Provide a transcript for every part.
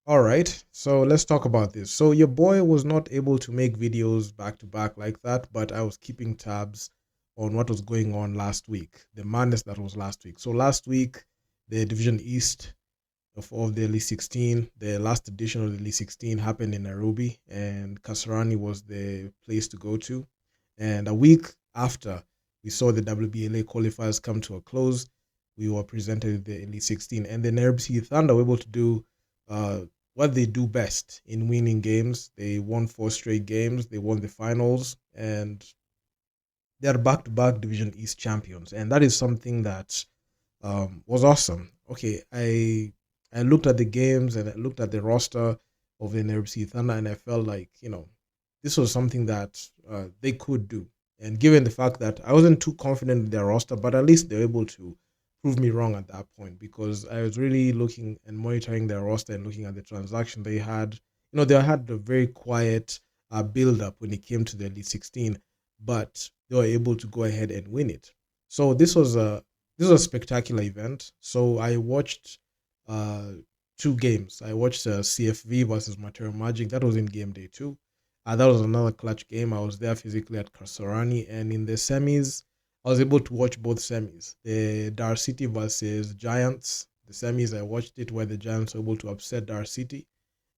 All right, so let's talk about this. So your boy was not able to make videos back to back like that, but I was keeping tabs on what was going on last week, the madness that was last week. So last week, the Division East of the Elite 16, the last edition of the Elite 16 happened in Nairobi, and Kasarani was the place to go to. And a week after we saw the WBLA qualifiers come to a close, we were presented with the Elite 16, and the Nairobi Thunder were able to do uh, what they do best in winning games. They won four straight games, they won the finals, and they are back-to-back Division East champions, and that is something that was awesome. Okay, I looked at the games and I looked at the roster of the Nairobi Thunder, and I felt like this was something that they could do. And given the fact that I wasn't too confident in their roster, but at least they're able to prove me wrong at that point because I was really looking and monitoring their roster and looking at the transaction they had. They had a very quiet build up when it came to the Elite 16, but they were able to go ahead and win it. So this was a spectacular event. So I watched uh, two games. I watched CFV versus Matera Magic. That was in game day two. That was another clutch game. I was there physically at Kasarani, and in the semis, I was able to watch both semis. The Dar City versus Giants. The semis, I watched it where the Giants were able to upset Dar City,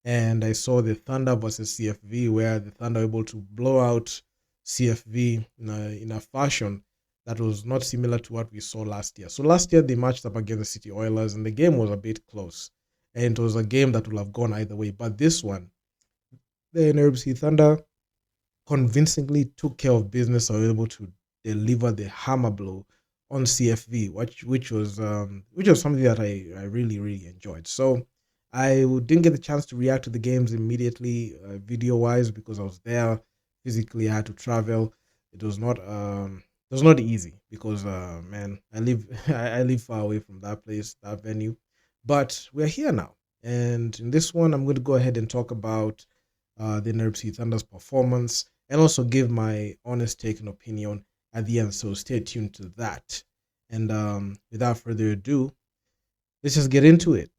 and I saw the Thunder versus CFV where the Thunder were able to blow out CFV in a fashion that was not similar to what we saw last year. So last year they matched up against the City Oilers and the game was a bit close. And it was a game that would have gone either way. But this one, the Nairobi Thunder convincingly took care of business and were able to deliver the hammer blow on CFV, which was something that I really really enjoyed. So I didn't get the chance to react to the games immediately, video wise, because I was there physically. I had to travel. It was not easy because man, I live I live far away from that place, that venue. But we're here now, and in this one, I'm going to go ahead and talk about the Nairobi Thunder's performance and also give my honest take and opinion at the end. So stay tuned to that. And without further ado, let's just get into it.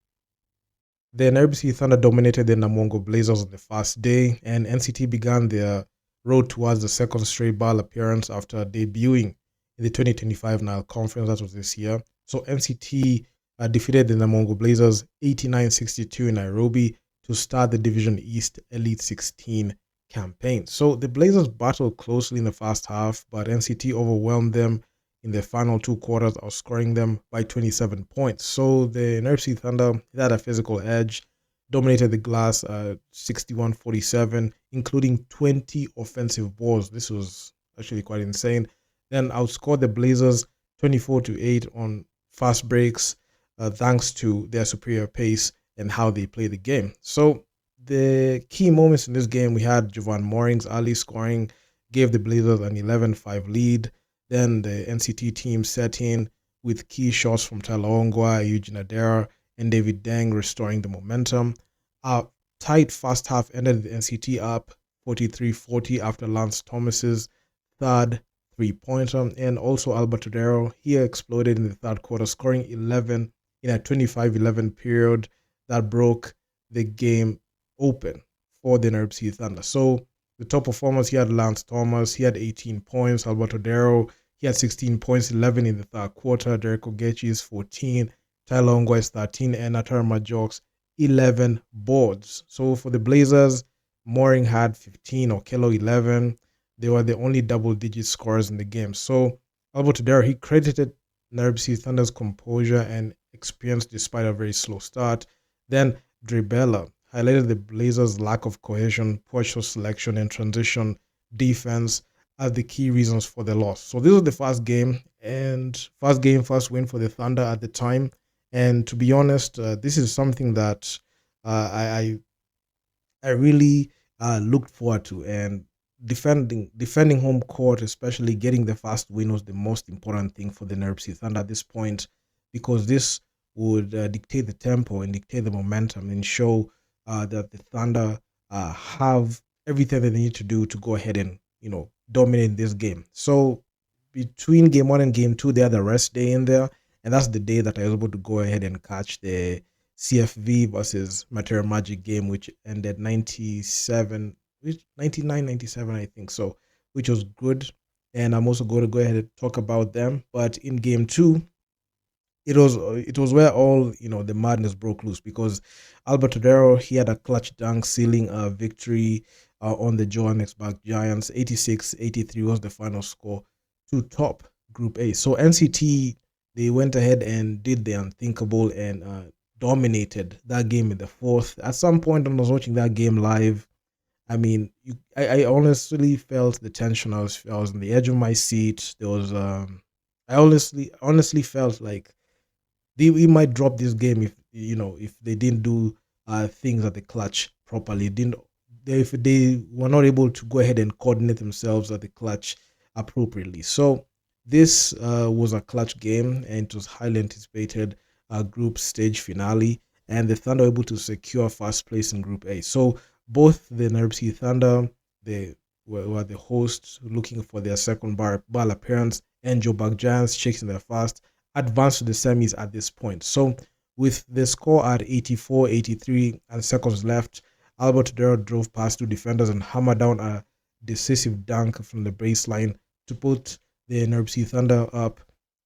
The Nairobi Thunder dominated the Namongo Blazers on the first day, and NCT began their road towards the second straight BAL appearance after debuting in the 2025 Nile Conference. That was this year. So NCT defeated the Namongo Blazers 89-62 in Nairobi to start the Division East Elite 16 campaign. So the Blazers battled closely in the first half, but NCT overwhelmed them in the final two quarters, outscoring them by 27 points. So the Nairobi Thunder had a physical edge, dominated the glass 61-47, including 20 offensive balls. This was actually quite insane. Then outscored the Blazers 24-8 on fast breaks, thanks to their superior pace and how they play the game. So the key moments in this game, we had Jovan Mooring's early scoring gave the Blazers an 11-5 lead. Then the NCT team set in with key shots from Tyler Ongwa, Eugene Adera, and David Deng restoring the momentum. A tight first half ended the NCT up 43-40 after Lance Thomas's third three-pointer, and also Albert Odero. He exploded in the third quarter, scoring 11 in a 25-11 period that broke the game open for the Nairobi Thunder. So the top performers, he had Lance Thomas, he had 18 points. Alberto Darrow, he had 16 points, 11 in the third quarter. Derek Ogechi is 14, Tyler Ongwa is 13, and Atara Majok's 11 boards. So for the Blazers, Mooring had 15, Okello 11. They were the only double-digit scorers in the game. So Alberto Darrow, he credited Nairobi Thunder's composure and experience despite a very slow start. Then Dribella highlighted the Blazers' lack of cohesion, poor shot selection, and transition defense as the key reasons for the loss. So this was the first game, first win for the Thunder at the time. And to be honest, this is something that I really looked forward to. And defending home court, especially getting the first win, was the most important thing for the Nairobi Thunder at this point, because this would dictate the tempo and dictate the momentum and show that the Thunder have everything they need to do to go ahead and dominate this game. So between game one and game two, they had a rest day in there, and that's the day that I was able to go ahead and catch the CFV versus Matera Magic game, which ended 97, which 99-97, I think so, which was good. And I'm also going to go ahead and talk about them. But in game two, it was where all the madness broke loose because Albert Odero, he had a clutch dunk sealing a victory on the Johannesburg Giants. 86-83 was the final score to top Group A. So NCT, they went ahead and did the unthinkable and dominated that game in the fourth. At some point, when I was watching that game live, I mean, I honestly felt the tension. I was on the edge of my seat. There was I honestly felt like we might drop this game if they didn't do things at the clutch properly. Didn't If they were not able to go ahead and coordinate themselves at the clutch appropriately. So this was a clutch game, and it was highly anticipated group stage finale, and the Thunder were able to secure first place in Group A. So both the Nairobi Thunder, they were the hosts looking for their second BAL appearance, and Joburg Giants chasing their first, advanced to the semis at this point. So with the score at 84-83 and seconds left, Albert Dero drove past two defenders and hammered down a decisive dunk from the baseline to put the Nairobi Thunder up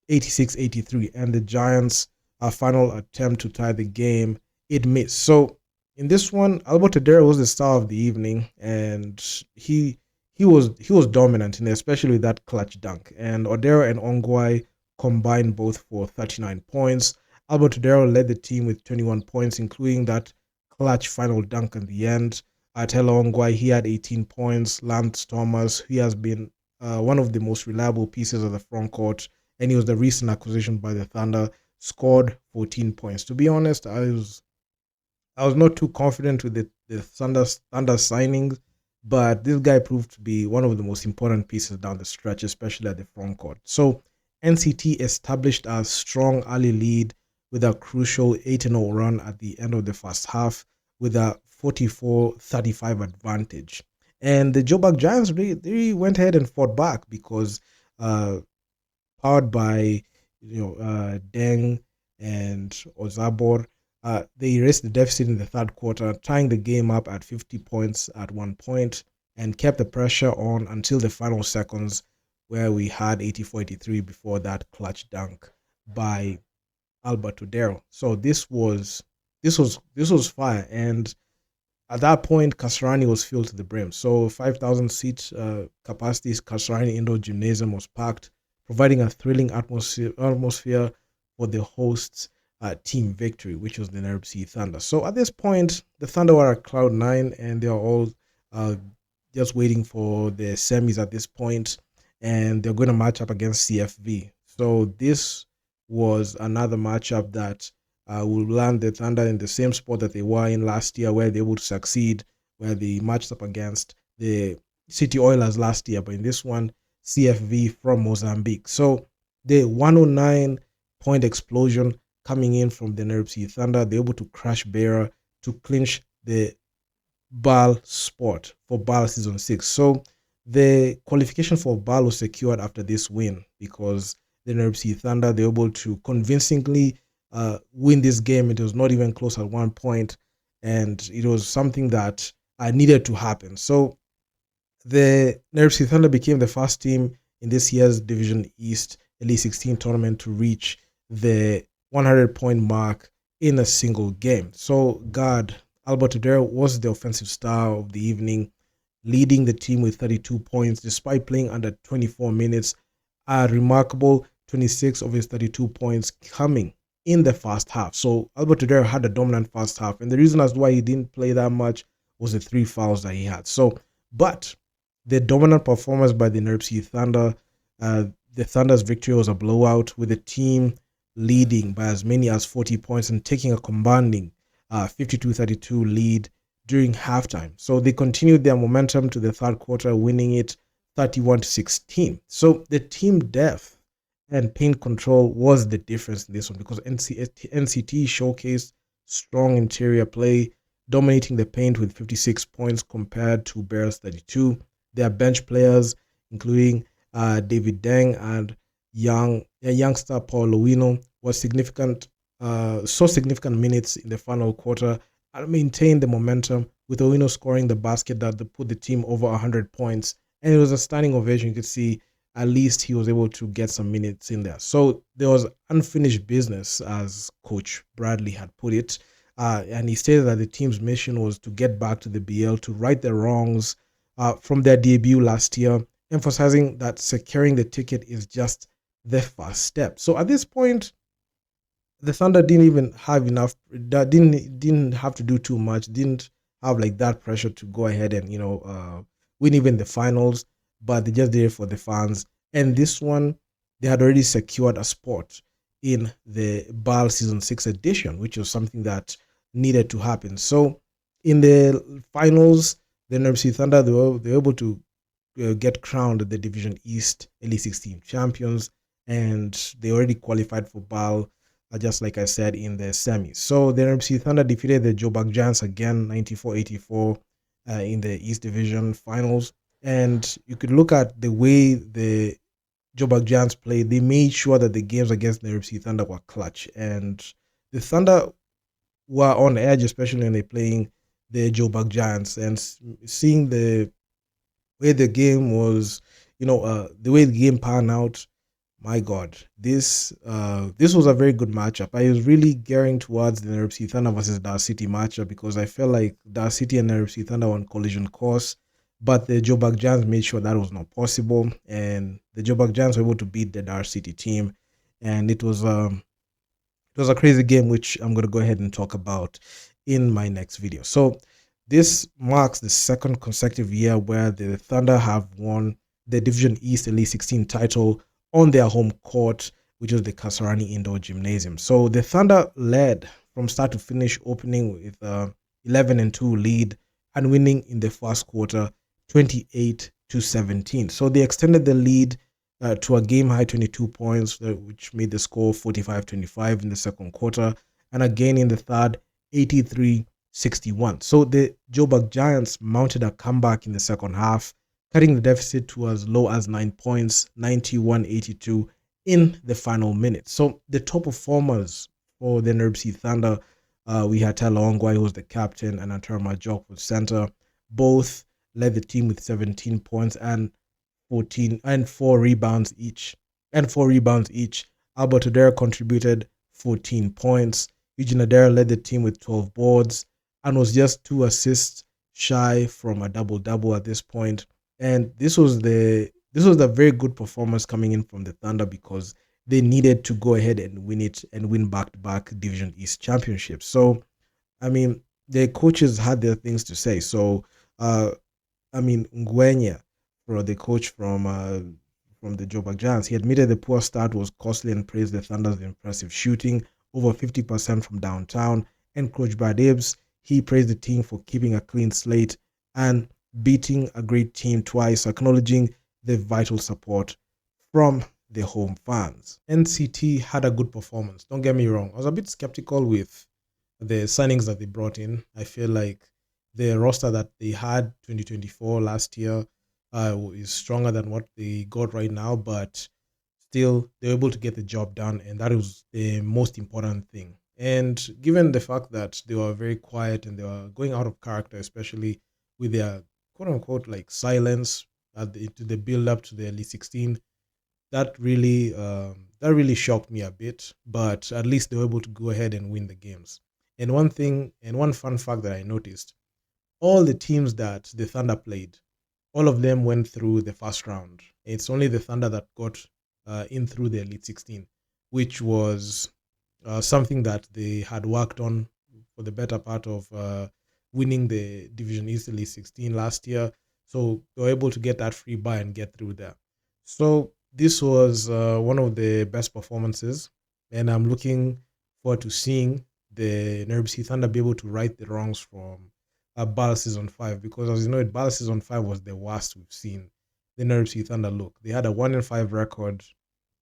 86-83, and the Giants' final attempt to tie the game, it missed. So in this one, Albert Odero was the star of the evening, and he was dominant, and especially with that clutch dunk. And Odero and Ongwai combined both for 39 points. Albert Odero led the team with 21 points, including that clutch final dunk at the end. Atelo Ongwai, he had 18 points. Lance Thomas, he has been one of the most reliable pieces of the front court, and he was the recent acquisition by the Thunder, scored 14 points. To be honest, I was not too confident with the Thunder signings, but this guy proved to be one of the most important pieces down the stretch, especially at the front court. So NCT established a strong early lead with a crucial 8-0 run at the end of the first half with a 44-35 advantage. And the Joburg Giants, they went ahead and fought back because powered by Deng and Ozabor, they erased the deficit in the third quarter, tying the game up at 50 points at one point, and kept the pressure on until the final seconds, where we had 84-83 before that clutch dunk by Albert Odero. So this was fire, and at that point, Kasarani was filled to the brim. So 5,000 seat capacity's Kasarani Indoor Gymnasium was packed, providing a thrilling atmosphere for the hosts' team victory, which was the Nairobi Thunder. So at this point, the Thunder were at cloud nine, and they are all just waiting for the semis at this point, and they're going to match up against CFV. So this was another matchup that will land the Thunder in the same spot that they were in last year, where they were able to succeed, where they matched up against the City Oilers last year, but in this one, CFV from Mozambique. So the 109-point explosion coming in from the Nairobi Thunder, they're able to crush Beira to clinch the BAL spot for BAL Season 6. So the qualification for BAL was secured after this win because the Nairobi Thunder, they were able to convincingly win this game. It was not even close at one point, and it was something that needed to happen. So the Nairobi Thunder became the first team in this year's Division East Elite 16 tournament to reach the 100-point mark in a single game. So guard Albert Odero was the offensive star of the evening, leading the team with 32 points despite playing under 24 minutes. A remarkable 26 of his 32 points coming in the first half. So Albert Odero had a dominant first half, and the reason as to why he didn't play that much was the 3 fouls that he had. So, but the dominant performance by the Nairobi Thunder, the Thunder's victory was a blowout, with the team leading by as many as 40 points and taking a commanding 52-32 lead during halftime. So they continued their momentum to the third quarter, winning it 31-16. So the team depth and paint control was the difference in this one, because NCT showcased strong interior play, dominating the paint with 56 points compared to Bears 32. Their bench players, including David Deng and youngster Paul Lewino, was significant so significant minutes in the final quarter and maintained the momentum with Owino scoring the basket that put the team over 100 points. And it was a standing ovation. You could see at least he was able to get some minutes in there. So there was unfinished business, as Coach Bradley had put it. And he stated that the team's mission was to get back to the BL, to right their wrongs from their debut last year, emphasizing that securing the ticket is just the first step. So at this point, the Thunder didn't even have enough. That didn't have to do too much. Didn't have like that pressure to go ahead and win even the finals. But they just did it for the fans. And this one, they had already secured a spot in the BAL Season 6 edition, which was something that needed to happen. So in the finals, the NBC Thunder, they were able to get crowned the Division East Elite 16 champions, and they already qualified for BAL, just like I said, in the semis. So the NBC Thunder defeated the Joburg Giants again, 94-84, in the East Division finals. And you could look at the way the Joburg Giants played. They made sure that the games against the NBC Thunder were clutch. And the Thunder were on edge, especially when they're playing the Joburg Giants. And seeing the way the game was, the way the game panned out, my God, this was a very good matchup. I was really gearing towards the Nairobi Thunder versus Dar City matchup because I felt like Dar City and Nairobi Thunder were on collision course, but the Joburg Giants made sure that was not possible, and the Joburg Giants were able to beat the Dar City team, and it was a crazy game, which I'm going to go ahead and talk about in my next video. So this marks the second consecutive year where the Thunder have won the Division East Elite 16 title on their home court, which is the Kasarani Indoor Gymnasium. So the Thunder led from start to finish, opening with 11-2 lead and winning in the first quarter 28-17. So they extended the lead to a game high 22 points, which made the score 45-25 in the second quarter, and again in the third 83-61. So the Joburg Giants mounted a comeback in the second half, cutting the deficit to as low as 9 points, 91-82 in the final minute. So the top performers for the Nairobi Thunder, we had Tyler Ongwai, who was the captain, and Antarma Jock was center. Both led the team with 17 points and 14 and 4 rebounds each. Albert Odera contributed 14 points. Eugene Adera led the team with 12 boards and was just 2 assists shy from a double-double at this point. And this was the very good performance coming in from the Thunder because they needed to go ahead and win it and win back-to-back Division East championships. So, I mean, the coaches had their things to say. So, Ngwenya, for the coach from the Joburg Giants, he admitted the poor start was costly and praised the Thunder's impressive shooting, over 50% from downtown. And Coach Brad Hibbs, he praised the team for keeping a clean slate and beating a great team twice, acknowledging the vital support from the home fans. NCT had a good performance, don't get me wrong. I was a bit skeptical with the signings that they brought in. I feel like the roster that they had 2024 last year is stronger than what they got right now, but still they're able to get the job done, and that was the most important thing. And given the fact that they were very quiet and they were going out of character, especially with their quote unquote like silence to the build up to the Elite 16, that really shocked me a bit. But at least they were able to go ahead and win the games. And one fun fact that I noticed, all the teams that the Thunder played, all of them went through the first round. It's only the Thunder that got in through the Elite 16, which was something that they had worked on for the better part of winning the Division East Elite 16 last year. So they were able to get that free buy and get through there. So this was one of the best performances, and I'm looking forward to seeing the Nairobi Thunder be able to right the wrongs from BAL Season 5, because as you know, BAL Season 5 was the worst we've seen the Nairobi Thunder look. They had a 1-5 record.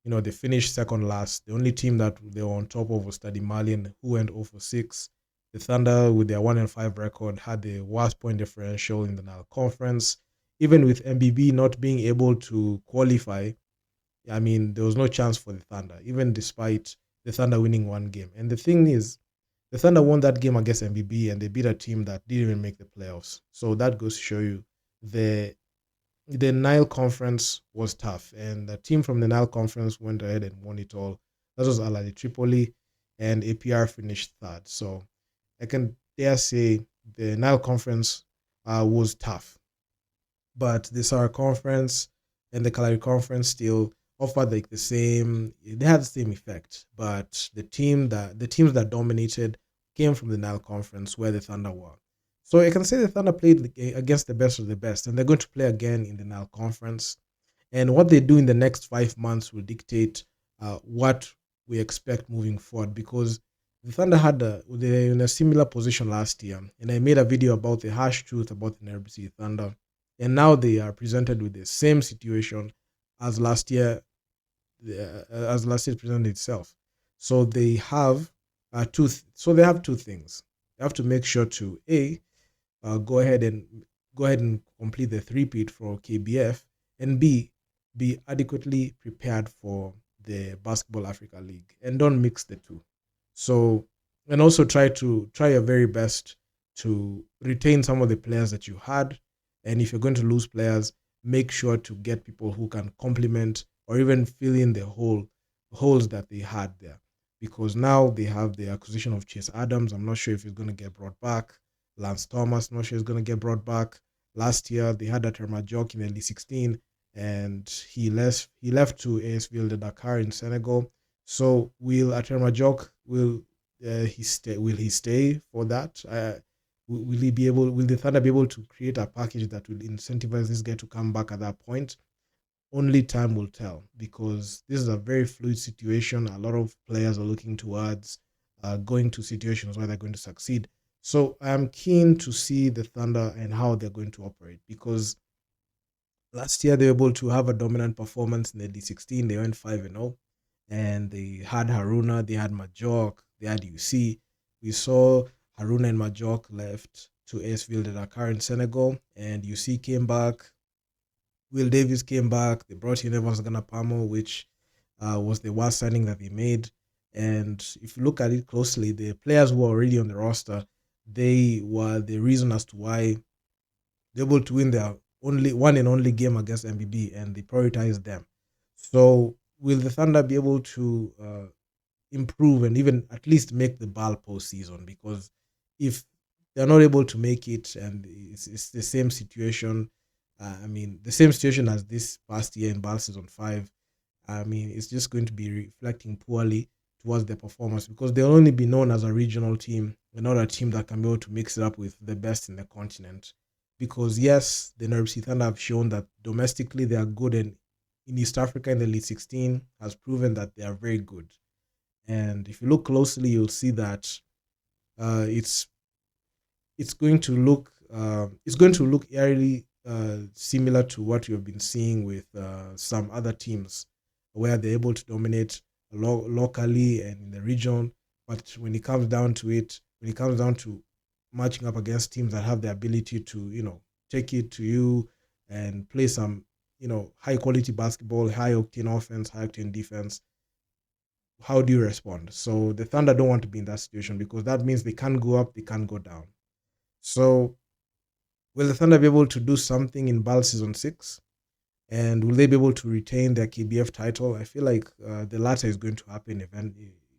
They finished second last. The only team that they were on top of was Stade Malien, who went 0-6. The Thunder, with their 1-5 record, had the worst point differential in the Nile Conference. Even with MBB not being able to qualify, there was no chance for the Thunder, even despite the Thunder winning one game. And the thing is, the Thunder won that game against MBB, and they beat a team that didn't even make the playoffs. So that goes to show you the Nile Conference was tough, and the team from the Nile Conference went ahead and won it all. That was Al Ahly Tripoli, and APR finished third. So I can dare say the Nile Conference was tough, but the Sahara Conference and the Kalari Conference still offered like the same. They had the same effect, but the teams that dominated came from the Nile Conference, where the Thunder were. So I can say the Thunder played against the best of the best, and they're going to play again in the Nile Conference. And what they do in the next 5 months will dictate what we expect moving forward, because the Thunder they were in a similar position last year, and I made a video about the harsh truth about the Nairobi City Thunder, and now they are presented with the same situation as last year, as last year presented itself. So they have they have two things. They have to make sure to go ahead and complete the three-peat for KBF, and B, be adequately prepared for the Basketball Africa League, and don't mix the two. So, and also try your very best to retain some of the players that you had, and if you're going to lose players, make sure to get people who can complement or even fill in the holes that they had there, because now they have the acquisition of Chase Adams. I'm not sure if he's going to get brought back. Lance Thomas, not sure he's going to get brought back. Last year they had Aterma Jock in the Elite 16, and he left to ASVL de Dakar in Senegal. So will Aterma Jock will he stay for that? Will the Thunder be able to create a package that will incentivize this guy to come back at that point? Only time will tell, because this is a very fluid situation. A lot of players are looking towards going to situations where they're going to succeed. So I'm keen to see the Thunder and how they're going to operate, because last year they were able to have a dominant performance in the D16. They went 5-0, and they had Haruna, they had Majok, they had UC. We saw Haruna and Majok left to ASVL de Dakar in Senegal, and UC came back. Will Davis came back. They brought in Evans Ganapamo, which was the worst signing that they made. And if you look at it closely, the players who were already on the roster, they were the reason as to why they're able to win their only one and only game against MBB, and they prioritized them. So will the Thunder be able to improve and even at least make the BAL postseason? Because if they're not able to make it, and it's the same situation, the same situation as this past year in BAL season 5, it's just going to be reflecting poorly towards their performance, because they'll only be known as a regional team and not a team that can be able to mix it up with the best in the continent. Because yes, the Nairobi Thunder have shown that domestically they are good, and in East Africa in the Elite 16 has proven that they are very good. And if you look closely, you'll see that it's going to look eerily similar to what you have been seeing with some other teams, where they're able to dominate locally and in the region. But when it comes down to matching up against teams that have the ability to, take it to you and play some, high quality basketball, high octane offense, high octane defense, how do you respond? So the Thunder don't want to be in that situation, because that means they can't go up, they can't go down. So will the Thunder be able to do something in BAL Season 6? And will they be able to retain their KBF title? I feel like the latter is going to happen.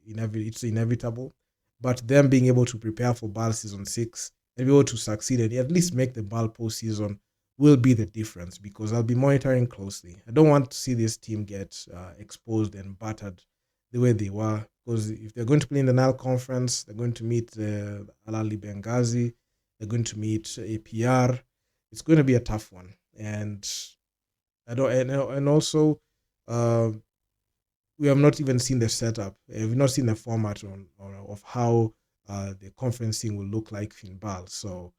It's inevitable. But them being able to prepare for BAL Season 6 and be able to succeed and at least make the BAL postseason will be the difference, because I'll be monitoring closely. I don't want to see this team get exposed and battered the way they were, because if they're going to play in the Nile Conference, they're going to meet Al Ahly Benghazi, they're going to meet APR. It's going to be a tough one, and also we have not even seen the setup. We've not seen the format of how the conferencing will look like in BAL. So,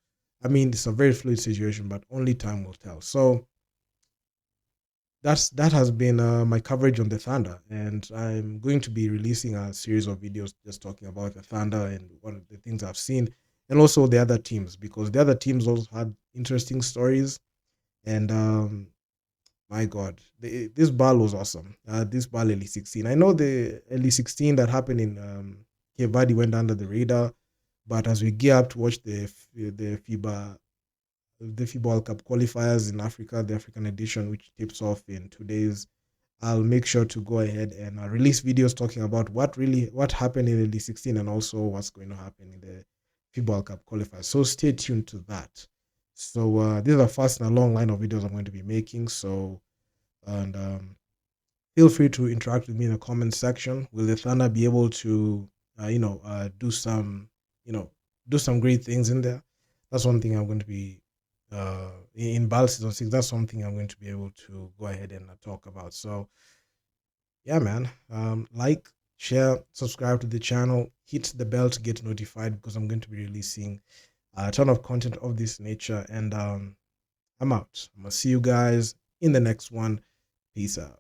it's a very fluid situation, but only time will tell. So that has been my coverage on the Thunder, and I'm going to be releasing a series of videos just talking about the Thunder and what are the things I've seen, and also the other teams, because the other teams also had interesting stories. And My God, this BAL was awesome. This BAL Elite 16. I know the Elite 16 that happened in Cape Verde went under the radar, but as we gear up to watch the FIBA World Cup qualifiers in Africa, the African edition, which tips off in 2 days, I'll make sure to go ahead and release videos talking about what happened in the Elite 16 and also what's going to happen in the FIBA World Cup qualifiers. So stay tuned to that. So these are fast and a long line of videos I'm going to be making. So and feel free to interact with me in the comment section. Will the Thunder be able to, do some, do some great things in there? That's one thing I'm going to be in BAL season 6. That's something I'm going to be able to go ahead and talk about. So yeah, man. Like, share, subscribe to the channel, hit the bell to get notified because I'm going to be releasing a ton of content of this nature. And I'm out. I'm gonna see you guys in the next one. Peace out.